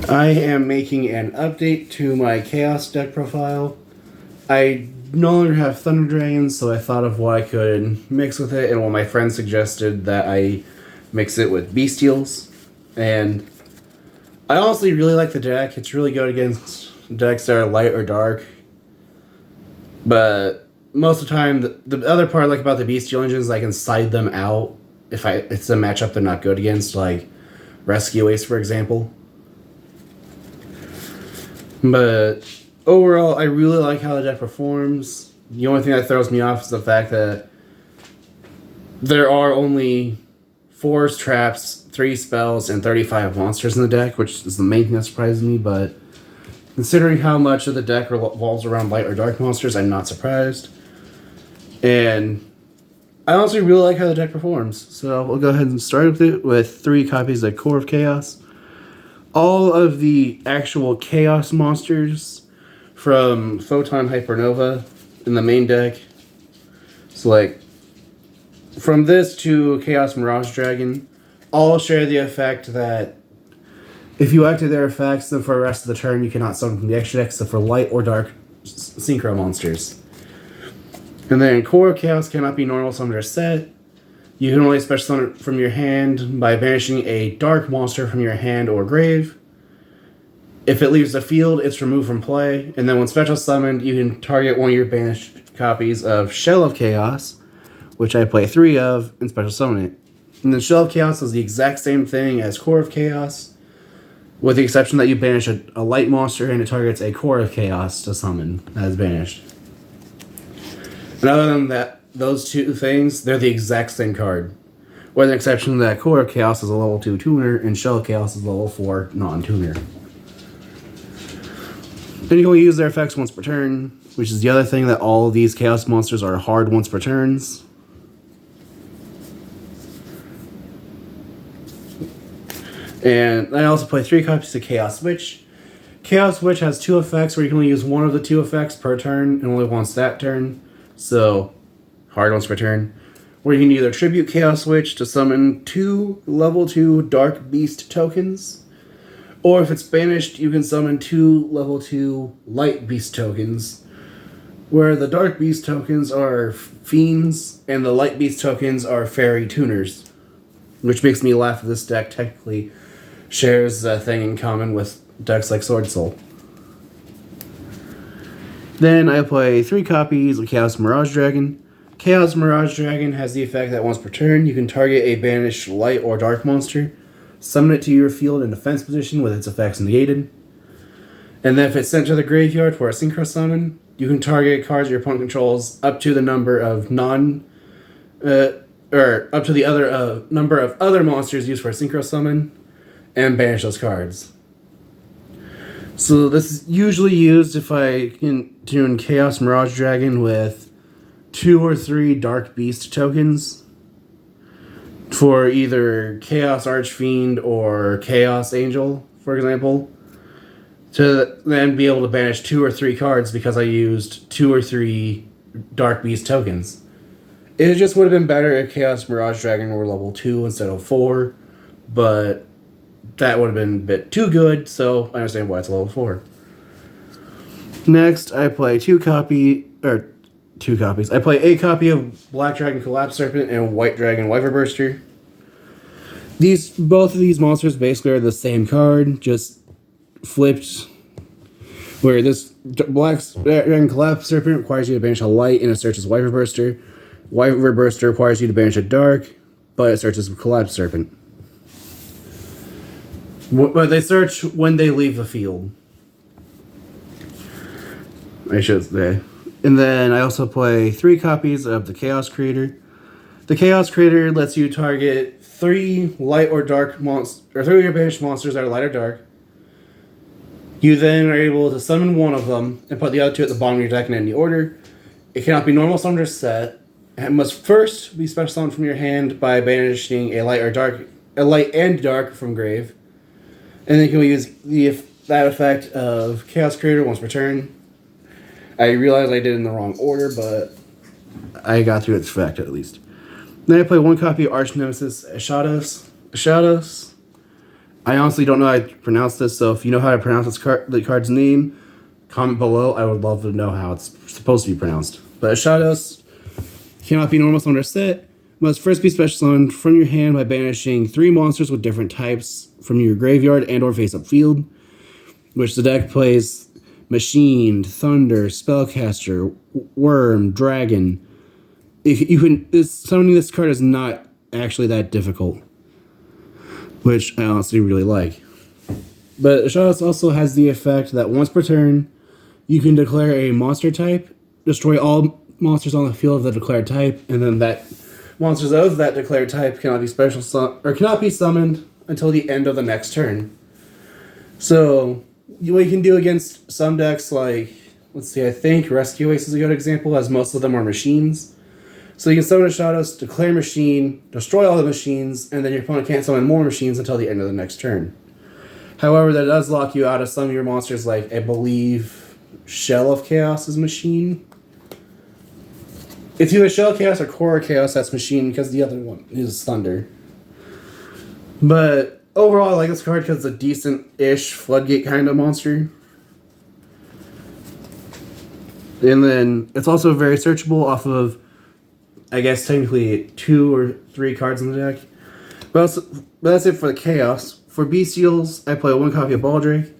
I am making an update to my Chaos deck profile. I no longer have Thunder Dragons, so I thought of what I could mix with it, and one of my friends suggested that I mix it with Bystials. And I honestly really like the deck. It's really good against decks that are light or dark. But most of the time, the other part I like about the Bystial engines is I can side them out if it's a matchup they're not good against, like Rescue Ace, for example. But overall, I really like how the deck performs. The only thing that throws me off is the fact that there are only 4 traps, 3 spells, and 35 monsters in the deck, which is the main thing that surprises me. But considering how much of the deck revolves around light or dark monsters, I'm not surprised. And I honestly really like how the deck performs. So we'll go ahead and start with it with 3 copies of Core of Chaos. All of the actual Chaos monsters from Photon Hypernova in the main deck. So like, from this to Chaos Mirage Dragon, all share the effect that if you activate their effects, then for the rest of the turn you cannot summon from the extra deck except for light or dark synchro monsters. And then Core of Chaos cannot be normal summoned or set. You can only special summon it from your hand by banishing a dark monster from your hand or grave. If it leaves the field, it's removed from play. And then when special summoned, you can target one of your banished copies of Shell of Chaos, which I play 3 of, and special summon it. And then Shell of Chaos is the exact same thing as Core of Chaos, with the exception that you banish a light monster and it targets a Core of Chaos to summon as banished. And other than that, those 2 things, they're the exact same card. With the exception that Core of Chaos is a level 2 tuner and Shell of Chaos is a level 4 non-tuner. Then you can only use their effects once per turn, which is the other thing that all of these Chaos monsters are hard once per turns. And I also play 3 copies of Chaos Witch. Chaos Witch has 2 effects where you can only use one of the 2 effects per turn and only once that turn. So, hard once per turn. Where you can either tribute Chaos Witch to summon 2 level 2 Dark Beast tokens, or if it's banished, you can summon 2 level 2 Light Beast tokens, where the Dark Beast tokens are Fiends and the Light Beast tokens are Fairy Tuners, which makes me laugh that this deck technically shares a thing in common with decks like Sword Soul. Then I play 3 copies of Chaos Mirage Dragon. Chaos Mirage Dragon has the effect that once per turn, you can target a banished light or dark monster, summon it to your field in defense position with its effects negated. And then if it's sent to the graveyard for a synchro summon, you can target cards your opponent controls up to the number of up to the other number of other monsters used for a synchro summon, and banish those cards. So this is usually used if I can tune Chaos Mirage Dragon with 2 or 3 Dark Beast tokens for either Chaos Archfiend or Chaos Angel, for example, to then be able to banish 2 or 3 cards because I used 2 or 3 Dark Beast tokens. It just would have been better if Chaos Mirage Dragon were level 2 instead of 4, but that would have been a bit too good, so I understand why it's level 4. Next, I play 2 copies. I play a copy of Black Dragon Collapse Serpent and White Dragon Wyverburster. Both of these monsters basically are the same card, just flipped. Where this Black Dragon Collapse Serpent requires you to banish a light and it searches Wyverburster. Wyverburster requires you to banish a dark, but it searches Collapse Serpent. But they search when they leave the field, I should say. And then I also play 3 copies of the Chaos Creator. The Chaos Creator lets you target 3 light or dark monsters, or 3 of your banished monsters that are light or dark. You then are able to summon one of them and put the other 2 at the bottom of your deck in any order. It cannot be normal summoned or set. It must first be special summoned from your hand by banishing a light and dark from grave. And then you can use that effect of Chaos Creator once per turn. I realized I did it in the wrong order, but I got through its effect at least. Then I play 1 copy of Arch Nemesis Shadows. I honestly don't know how to pronounce this, so if you know how to pronounce the card's name, comment below. I would love to know how it's supposed to be pronounced. But Shadows cannot be normal summoned or set. Must first be special summoned from your hand by banishing 3 monsters with different types from your graveyard and or face-up field, which the deck plays Machine, Thunder, Spellcaster, Worm, Dragon. Summoning this card is not actually that difficult, which I honestly really like. But Shadows also has the effect that once per turn, you can declare a monster type, destroy all monsters on the field of the declared type, and then that monsters of that declared type cannot be summoned until the end of the next turn. So what you can do against some decks, like, let's see, I think Rescue Ace is a good example, as most of them are machines. So you can summon a Shadows, declare machine, destroy all the machines, and then your opponent can't summon more machines until the end of the next turn. However, that does lock you out of some of your monsters, like, I believe, Shell of Chaos is machine. It's either Shell Chaos or Core Chaos that's machine, because the other one is Thunder. But overall, I like this card because it's a decent-ish Floodgate kind of monster. And then it's also very searchable off of, I guess, technically 2 or 3 cards in the deck. But that's it for the Chaos. For Bystials, I play 1 copy of Baldrake.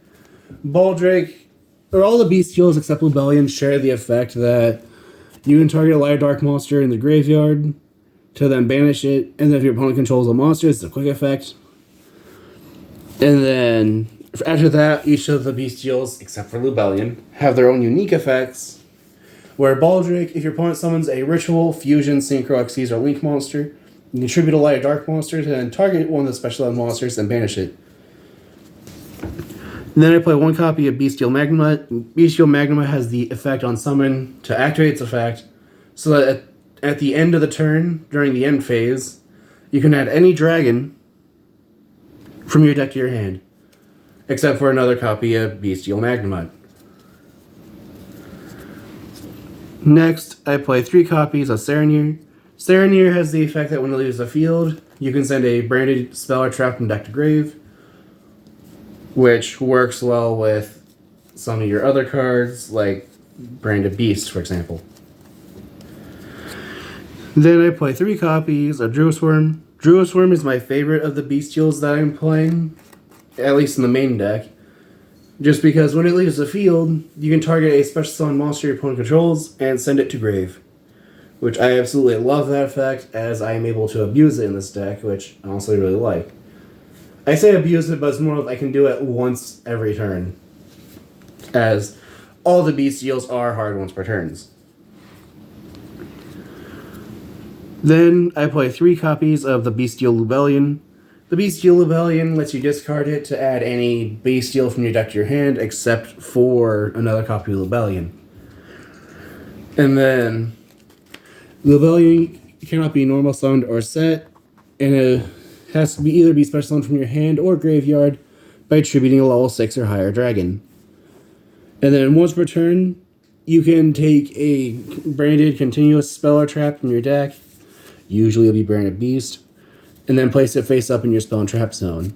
Baldrake, or all the Bystials except Rebellion, share the effect that you can target a light or dark monster in the graveyard to then banish it, and then if your opponent controls a monster, it's a quick effect. And then after that, each of the Bystials, except for Rebellion, have their own unique effects. Where Baldrake, if your opponent summons a Ritual, Fusion, Synchro, Xyz, or Link monster, you contribute a light or dark monster to then target one of the special monsters and banish it. And then I play 1 copy of Bystial Magma. Bystial Magma has the effect on summon to activate its effect, so that at the end of the turn, during the end phase, you can add any dragon from your deck to your hand, except for another copy of Bystial Magma. Next, I play 3 copies of Serenir. Serenir has the effect that when it leaves the field, you can send a branded spell or trap from deck to grave, which works well with some of your other cards, like Branded Beast, for example. Then I play 3 copies of Druisworm. Druisworm is my favorite of the Bystials that I'm playing, at least in the main deck, just because when it leaves the field, you can target a special summon monster your opponent controls and send it to grave, which I absolutely love that effect, as I am able to abuse it in this deck, which I also really like. I say abuse it, but it's more of I can do it once every turn, as all the Bystials are hard once per turns. Then I play 3 copies of the Bystial Rebellion. The Bystial Rebellion lets you discard it to add any Bystial from your deck to your hand, except for another copy of Rebellion. And then Rebellion cannot be normal summoned or set, and it has to either be special summoned from your hand or graveyard by attributing a level 6 or higher dragon. And then once per turn, you can take a branded continuous spell or trap from your deck, usually it'll be Branded Beast, and then place it face up in your spell and trap zone.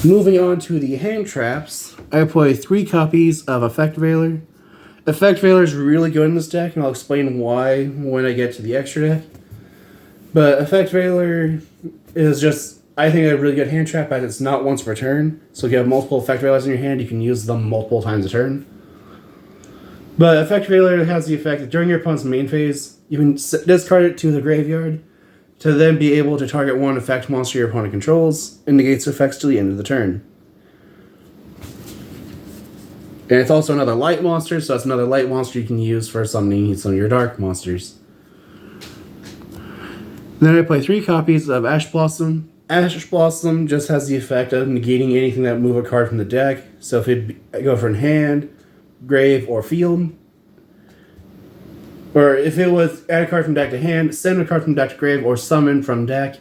Moving on to the hand traps, I play 3 copies of Effect Veiler. Effect Veiler is really good in this deck, and I'll explain why when I get to the extra deck. But Effect Veiler is just, I think, a really good hand trap, as it's not once per turn. So if you have multiple Effect Veilers in your hand, you can use them multiple times a turn. But Effect Veiler has the effect that during your opponent's main phase, you can discard it to the graveyard to then be able to target one effect monster your opponent controls and negates effects to the end of the turn. And it's also another light monster, so it's another light monster you can use for summoning some of your dark monsters. Then I play 3 copies of Ash Blossom. Ash Blossom just has the effect of negating anything that move a card from the deck. So if it go from hand, grave, or field, or if it was add a card from deck to hand, send a card from deck to grave, or summon from deck,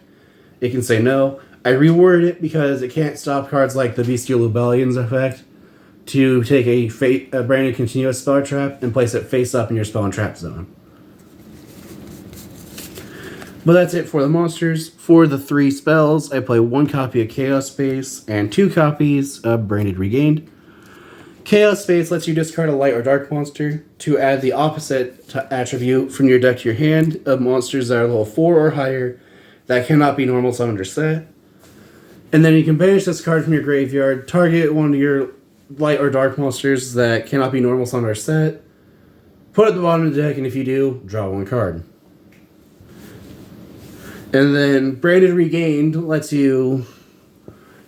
it can say no. I reworded it because it can't stop cards like the Bystial Rebellion's effect to take a branded continuous spell trap and place it face up in your spell and trap zone. But that's it for the monsters. For the 3 spells, I play 1 copy of Chaos Space and 2 copies of Branded Regained. Chaos Space lets you discard a light or dark monster to add the opposite attribute from your deck to your hand of monsters that are level 4 or higher that cannot be normal summoned or set. And then you can banish this card from your graveyard, target one of your light or dark monsters that cannot be normal summoned or set, put it at the bottom of the deck, and if you do, draw 1 card. And then Branded Regained lets you,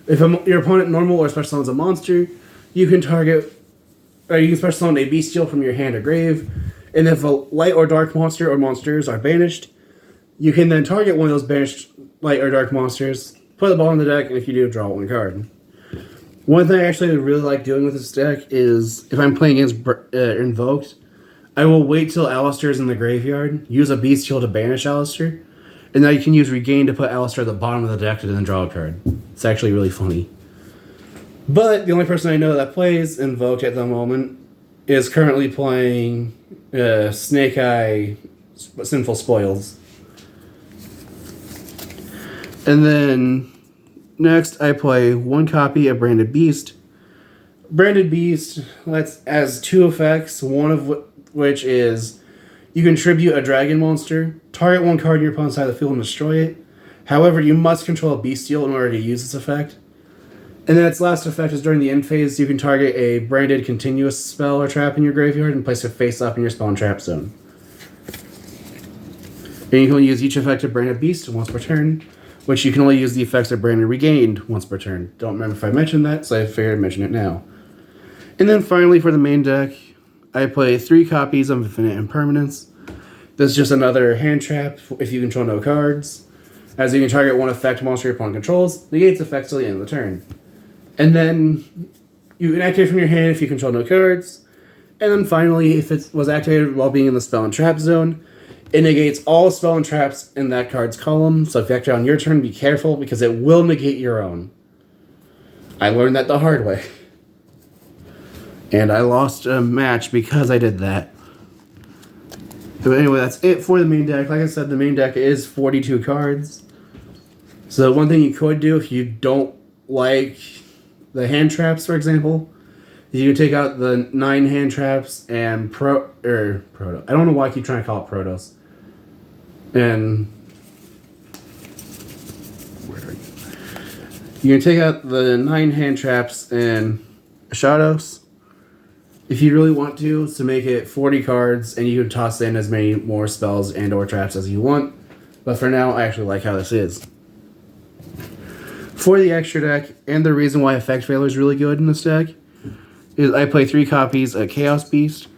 if your opponent normal or special summons a monster, you can special summon a Bystial from your hand or grave, and if a light or dark monster or monsters are banished, you can then target one of those banished light or dark monsters, put the ball in the deck, and if you do, draw 1 card. One thing I actually really like doing with this deck is, if I'm playing against Invoked, I will wait till Alistair is in the graveyard, use a Bystial to banish Alistair, and now you can use Regain to put Alistair at the bottom of the deck and then draw a card. It's actually really funny. But the only person I know that plays Invoked at the moment is currently playing Snake Eye Sinful Spoils. And then next I play 1 copy of Branded Beast. Branded Beast has 2 effects, one of which is you can tribute a dragon monster, target 1 card in your opponent's side of the field and destroy it. However, you must control a Bystial in order to use this effect. And then its last effect is during the end phase, you can target a branded continuous spell or trap in your graveyard and place it face up in your spell and trap zone. And you can only use each effect of Branded Beast once per turn, which you can only use the effects of Branded Regained once per turn. Don't remember if I mentioned that, so I figured I'd mention it now. And then finally for the main deck, I play 3 copies of Infinite Impermanence. This is just another hand trap if you control no cards. As you can target 1 effect monster your opponent controls, negates effects till the end of the turn. And then you can activate from your hand if you control no cards. And then finally, if it was activated while being in the spell and trap zone, it negates all spell and traps in that card's column. So if you activate on your turn, be careful because it will negate your own. I learned that the hard way. And I lost a match because I did that. But anyway, that's it for the main deck. Like I said, the main deck is 42 cards. So one thing you could do if you don't like the hand traps, for example, is you can take out the 9 hand traps and Proto. I don't know why I keep trying to call it Protos. And you can take out the 9 hand traps and Shadows if you really want to make it 40 cards, and you can toss in as many more spells and or traps as you want. But for now, I actually like how this is. For the extra deck, and the reason why Effect Veiler is really good in this deck, is I play 3 copies of Chaos Beast.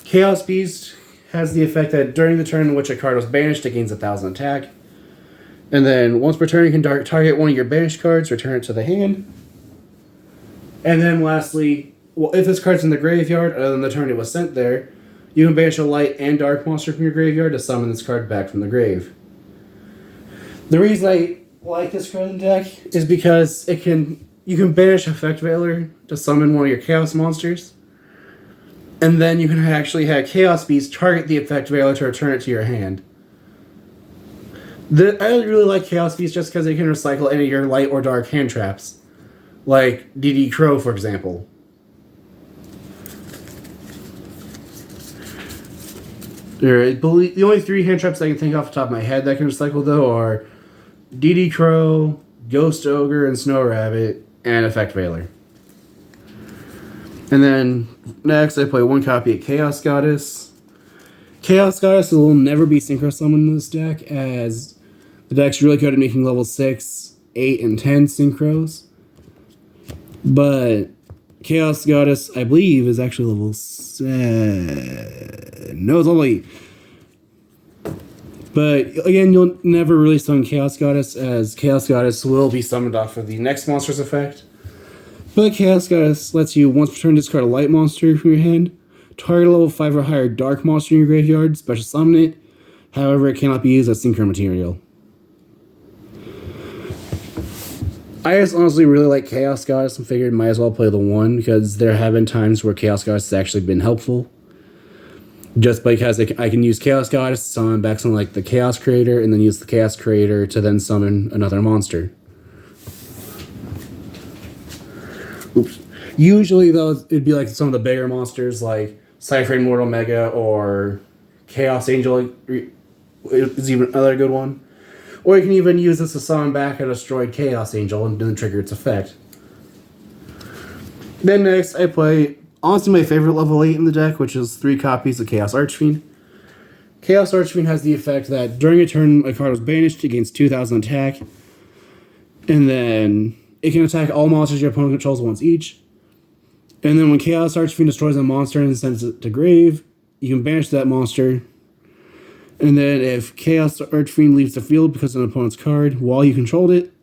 Chaos Beast has the effect that during the turn in which a card was banished, it gains 1,000 attack. And then once per turn, you can target one of your banished cards, return it to the hand. And then lastly, if this card's in the graveyard, other than the turn it was sent there, you can banish a light and dark monster from your graveyard to summon this card back from the grave. The reason I like this card in the deck is because you can banish Effect Veiler to summon one of your Chaos monsters, and then you can actually have Chaos Beast target the Effect Veiler to return it to your hand. I really like Chaos Beast just because it can recycle any of your light or dark hand traps, like DD Crow, for example. The only 3 hand traps I can think off the top of my head that can recycle, though, are DD Crow, Ghost Ogre, and Snow Rabbit, and Effect Veiler. And then next, I play 1 copy of Chaos Goddess. Chaos Goddess will never be synchro summoned in this deck, as the deck's really good at making level 6, 8, and 10 synchros. But Chaos Goddess, I believe, is actually level 7. No, it's only... But again, you'll never really summon Chaos Goddess, as Chaos Goddess will be summoned off of the next monster's effect. But Chaos Goddess lets you once per turn discard a light monster from your hand, target a level 5 or higher dark monster in your graveyard, special summon it. However, it cannot be used as synchro material. I just honestly really like Chaos Goddess and figured might as well play the 1 because there have been times where Chaos Goddess has actually been helpful. Just because I can use Chaos Goddess to summon back something like the Chaos Creator, and then use the Chaos Creator to then summon another monster. Oops. Usually, though, it'd be like some of the bigger monsters like Cypher Mortal Mega or Chaos Angel is even another good one. Or you can even use this to summon back a destroyed Chaos Angel and then trigger its effect. Then next, I play honestly my favorite level 8 in the deck, which is 3 copies of Chaos Archfiend. Chaos Archfiend has the effect that during a turn a card was banished, it gains 2,000 attack. And then it can attack all monsters your opponent controls once each. And then when Chaos Archfiend destroys a monster and sends it to grave, you can banish that monster. And then if Chaos Archfiend leaves the field because of an opponent's card while you controlled it,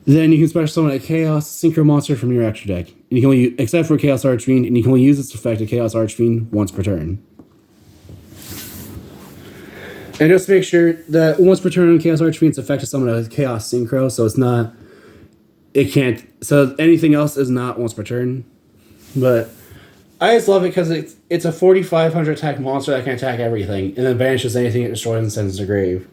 then you can special summon a Chaos Synchro monster from your extra deck. And you can only except for Chaos Archfiend, and you can only use its effect of Chaos Archfiend once per turn. And just to make sure that once per turn on Chaos Archfiend's effect is summon a Chaos Synchro, so it's not... It can't... So anything else is not once per turn. But I just love it because it's a 4,500 attack monster that can attack everything, and then banishes anything it destroys and sends to grave.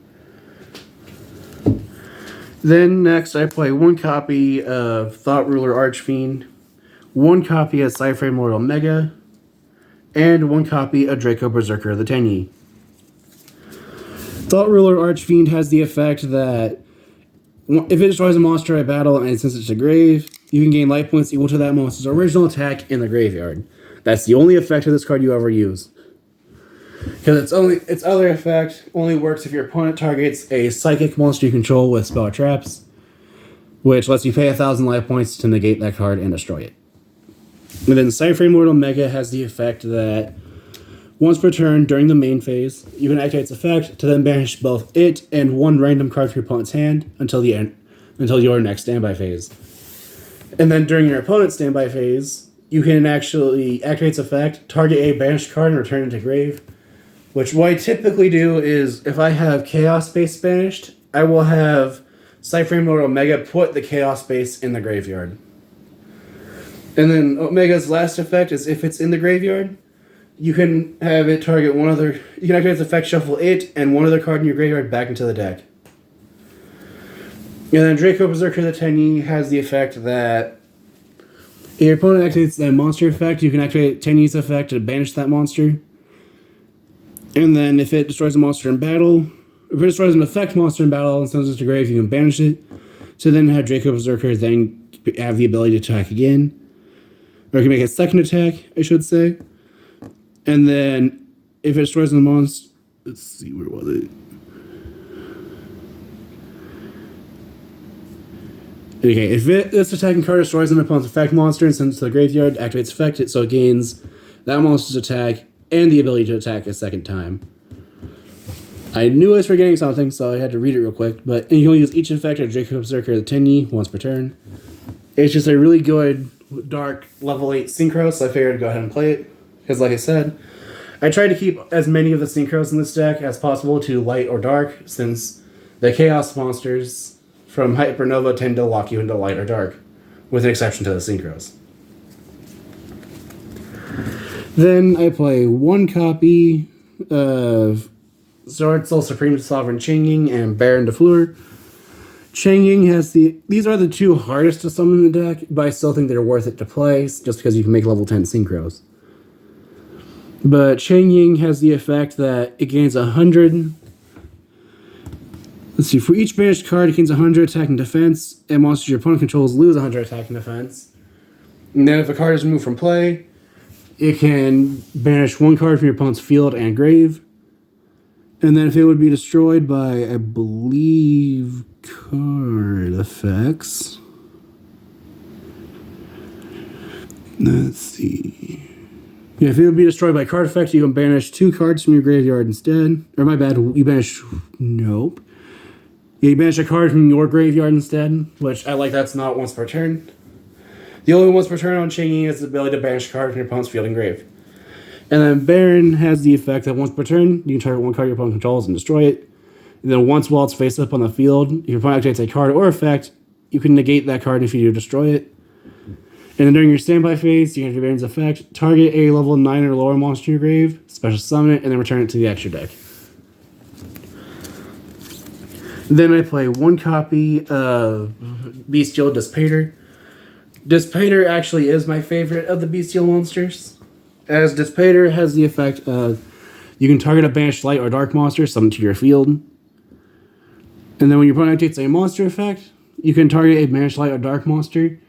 Then next I play 1 copy of Thought Ruler Archfiend, 1 copy of Cypher Immortal Mega, and 1 copy of Draco Berserker of the Tenyi. Thought Ruler Archfiend has the effect that if it destroys a monster at battle and sends it to grave, you can gain life points equal to that monster's original attack in the graveyard. That's the only effect of this card you ever use. Because its other effect only works if your opponent targets a psychic monster you control with spell or traps, which lets you pay 1,000 life points to negate that card and destroy it. And then Cypher Immortal Mega has the effect that once per turn during the main phase, you can activate its effect to then banish both it and 1 random card from your opponent's hand until your next standby phase. And then during your opponent's standby phase, you can actually activate its effect, target a banished card, and return it to grave. Which what I typically do is, if I have Chaos Base banished, I will have Cypher Immortal Omega put the Chaos Base in the graveyard. And then Omega's last effect is if it's in the graveyard, you can have it target one other... You can activate its effect, shuffle it, and one other card in your graveyard back into the deck. And then Draco Berserker the Tenyi has the effect that if your opponent activates that monster effect, you can activate Tenyi's effect to banish that monster. And then if it destroys a monster in battle, if it destroys an effect monster in battle and sends it to grave, you can banish it. So then have Draco Berserker then have the ability to attack again. Or it can make a second attack, I should say. And then if it destroys a monster... Let's see, where was it? Okay, if this attacking card destroys an opponent's effect monster and sends it to the graveyard, activates effect, so it gains that monster's attack and the ability to attack a second time. I knew I was forgetting something, so I had to read it real quick, but you can only use each effect of Draco Berserker the Tenyi once per turn. It's just a really good, dark, level 8 synchro, so I figured I'd go ahead and play it. Because like I said, I tried to keep as many of the synchros in this deck as possible to light or dark, since the Chaos monsters from Hypernova tend to lock you into light or dark, with an exception to the synchros. Then I play 1 copy of Sword Soul Supreme Sovereign Changing and Baron de Fleur. Changing has these are the 2 hardest to summon in the deck, but I still think they're worth it to play, just because you can make level 10 synchros. But Changing has the effect that it gains 100... Let's see, for each banished card, it gains 100 attack and defense, and monsters your opponent controls lose 100 attack and defense. And then if a card is removed from play, it can banish 1 card from your opponent's field and grave. And then if it would be destroyed by, I believe, card effects. Let's see. Yeah, if it would be destroyed by card effects, you can banish 2 cards from your graveyard instead. Or my bad, you banish... Nope. Yeah, you banish a card from your graveyard instead, which I like that's not once per turn. The only once per turn on Changing is the ability to banish a card from your opponent's field and grave. And then Baron has the effect that once per turn, you can target 1 card your opponent controls and destroy it. And then once while it's face up on the field, if your opponent activates a card or effect, you can negate that card if you do destroy it. And then during your standby phase, you can have your Baron's effect, target a level 9 or lower monster in your grave, special summon it, and then return it to the extra deck. Then I play 1 copy of Bystial Dispater. Dispater actually is my favorite of the Bystial monsters, as Dispater has the effect of you can target a banished light or dark monster, summon to your field. And then when your opponent activates a monster effect, you can target a banished light or dark monster,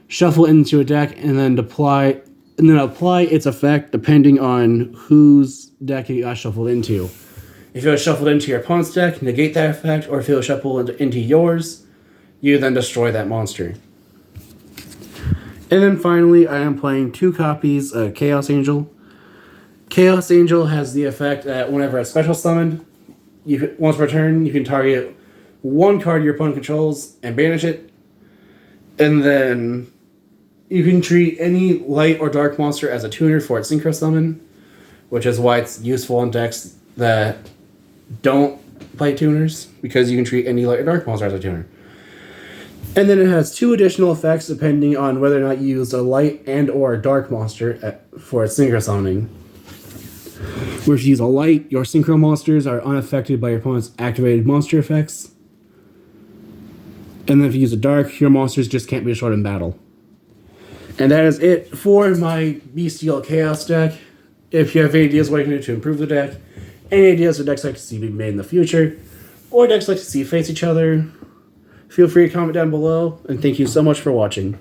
shuffle it into a deck, and then apply its effect depending on whose deck it got shuffled into. If it was shuffled into your opponent's deck, negate that effect, or if it was shuffled into yours, you then destroy that monster. And then finally, I am playing 2 copies of Chaos Angel. Chaos Angel has the effect that whenever it's special summoned, once per turn, you can target 1 card your opponent controls and banish it. And then you can treat any light or dark monster as a tuner for its synchro summon, which is why it's useful in decks that don't play tuners, because you can treat any light or dark monster as a tuner. And then it has 2 additional effects depending on whether or not you use a light and or a dark monster for its synchro summoning. Where if you use a light, your synchro monsters are unaffected by your opponent's activated monster effects. And then if you use a dark, your monsters just can't be destroyed in battle. And that is it for my Bystial Chaos deck. If you have any ideas what you can do to improve the deck, any ideas for decks like to see be made in the future, or decks like to see face each other, feel free to comment down below, and thank you so much for watching.